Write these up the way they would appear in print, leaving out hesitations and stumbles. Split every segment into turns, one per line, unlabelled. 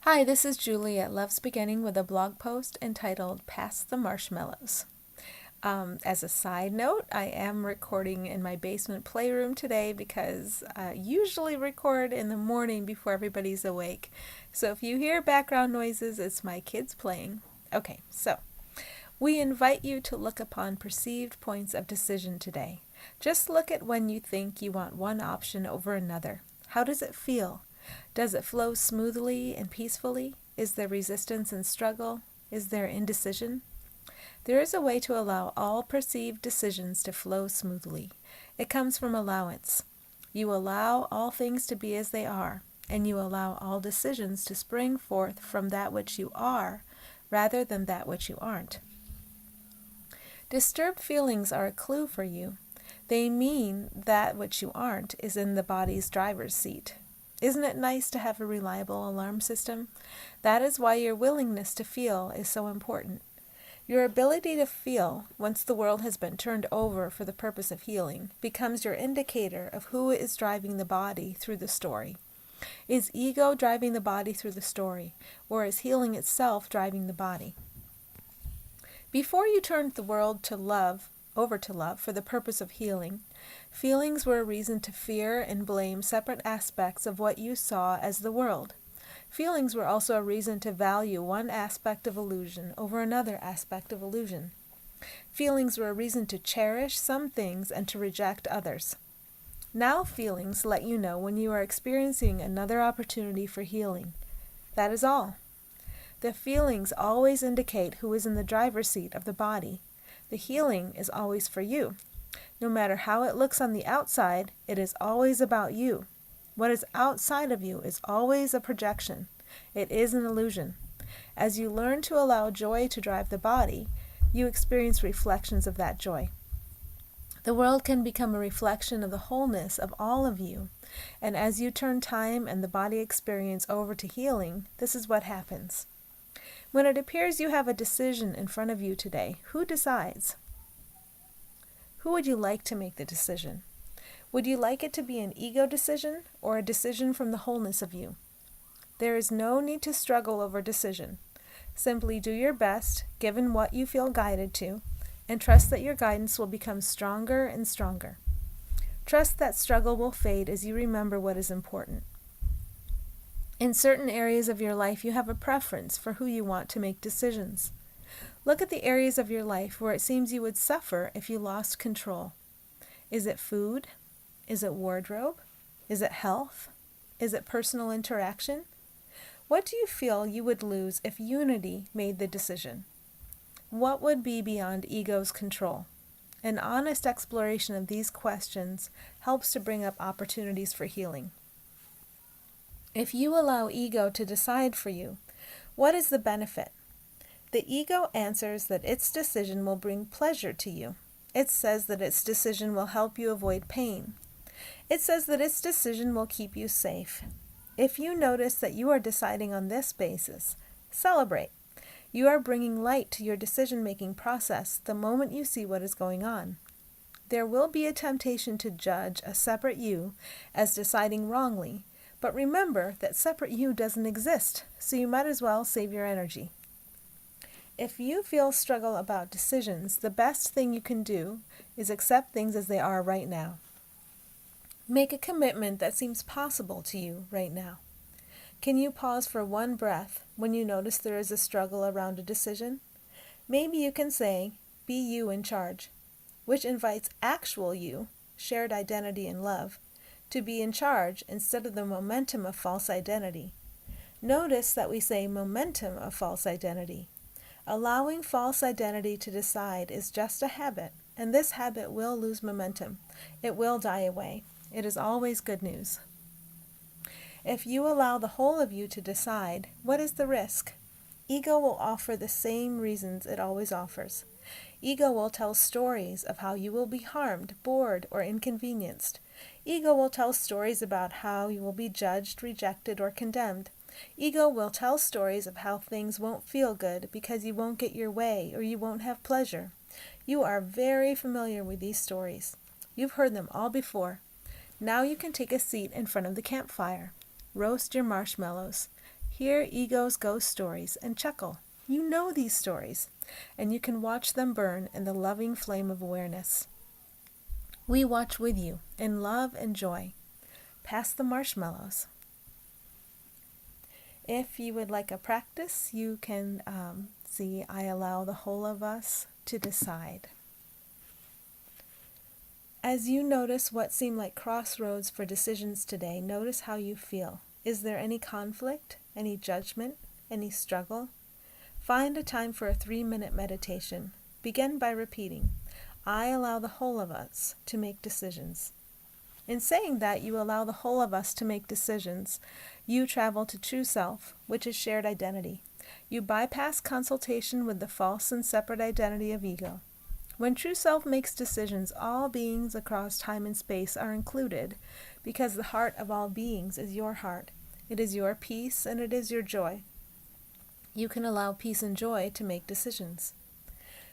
Hi, this is Julie at Love's Beginning with a blog post entitled Pass the Marshmallows. As a side note, I am recording in my basement playroom today because I usually record in the morning before everybody's awake. So if you hear background noises, it's my kids playing. Okay, so we invite you to look upon perceived points of decision today. Just look at when you think you want one option over another. How does it feel? Does it flow smoothly and peacefully? Is there resistance and struggle? Is there indecision? There is a way to allow all perceived decisions to flow smoothly. It comes from allowance. You allow all things to be as they are, and you allow all decisions to spring forth from that which you are, rather than that which you aren't. Disturbed feelings are a clue for you. They mean that which you aren't is in the body's driver's seat. Isn't it nice to have a reliable alarm system? That is why your willingness to feel is so important. Your ability to feel, once the world has been turned over for the purpose of healing, becomes your indicator of who is driving the body through the story. Is ego driving the body through the story, or is healing itself driving the body? Before you turned the world over to love for the purpose of healing, feelings were a reason to fear and blame separate aspects of what you saw as the world. Feelings were also a reason to value one aspect of illusion over another aspect of illusion. Feelings were a reason to cherish some things and to reject others. Now feelings let you know when you are experiencing another opportunity for healing. That is all. The feelings always indicate who is in the driver's seat of the body. The healing is always for you. No matter how it looks on the outside, it is always about you. What is outside of you is always a projection. It is an illusion. As you learn to allow joy to drive the body, you experience reflections of that joy. The world can become a reflection of the wholeness of all of you. And as you turn time and the body experience over to healing, this is what happens. When it appears you have a decision in front of you today, who decides? Who would you like to make the decision? Would you like it to be an ego decision or a decision from the wholeness of you? There is no need to struggle over decision. Simply do your best, given what you feel guided to, and trust that your guidance will become stronger and stronger. Trust that struggle will fade as you remember what is important. In certain areas of your life, you have a preference for who you want to make decisions. Look at the areas of your life where it seems you would suffer if you lost control. Is it food? Is it wardrobe? Is it health? Is it personal interaction? What do you feel you would lose if unity made the decision? What would be beyond ego's control? An honest exploration of these questions helps to bring up opportunities for healing. If you allow ego to decide for you, what is the benefit? The ego answers that its decision will bring pleasure to you. It says that its decision will help you avoid pain. It says that its decision will keep you safe. If you notice that you are deciding on this basis, celebrate. You are bringing light to your decision-making process the moment you see what is going on. There will be a temptation to judge a separate you as deciding wrongly, but remember that separate you doesn't exist, so you might as well save your energy. If you feel struggle about decisions, the best thing you can do is accept things as they are right now. Make a commitment that seems possible to you right now. Can you pause for one breath when you notice there is a struggle around a decision? Maybe you can say, "Be you in charge," which invites actual you, shared identity and love, to be in charge instead of the momentum of false identity. Notice that we say momentum of false identity. Allowing false identity to decide is just a habit, and this habit will lose momentum. It will die away. It is always good news. If you allow the whole of you to decide, what is the risk? Ego will offer the same reasons it always offers. Ego will tell stories of how you will be harmed, bored, or inconvenienced. Ego will tell stories about how you will be judged, rejected, or condemned. Ego will tell stories of how things won't feel good because you won't get your way or you won't have pleasure. You are very familiar with these stories. You've heard them all before. Now you can take a seat in front of the campfire. Roast your marshmallows. Hear ego's ghost stories and chuckle. You know these stories, and you can watch them burn in the loving flame of awareness. We watch with you in love and joy. Pass the marshmallows. If you would like a practice, you can see I allow the whole of us to decide. As you notice what seem like crossroads for decisions today, notice how you feel. Is there any conflict, any judgment, any struggle? Find a time for a 3-minute meditation. Begin by repeating, I allow the whole of us to make decisions. In saying that you allow the whole of us to make decisions, you travel to true self, which is shared identity. You bypass consultation with the false and separate identity of ego. When true self makes decisions, all beings across time and space are included, because the heart of all beings is your heart. It is your peace and it is your joy. You can allow peace and joy to make decisions.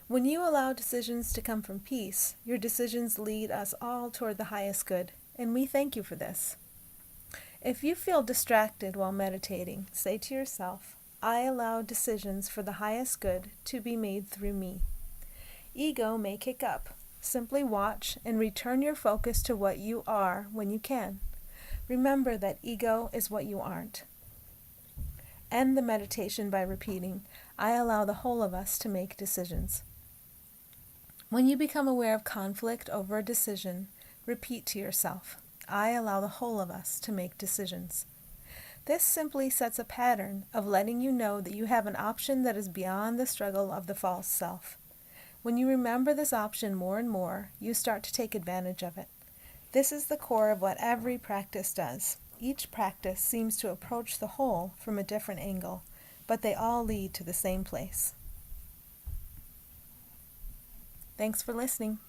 When you allow decisions to come from peace, your decisions lead us all toward the highest good, and we thank you for this. If you feel distracted while meditating, say to yourself, I allow decisions for the highest good to be made through me. Ego may kick up. Simply watch and return your focus to what you are when you can. Remember that ego is what you aren't. End the meditation by repeating, I allow the whole of us to make decisions. When you become aware of conflict over a decision, repeat to yourself, I allow the whole of us to make decisions. This simply sets a pattern of letting you know that you have an option that is beyond the struggle of the false self. When you remember this option more and more, you start to take advantage of it. This is the core of what every practice does. Each practice seems to approach the whole from a different angle, but they all lead to the same place. Thanks for listening.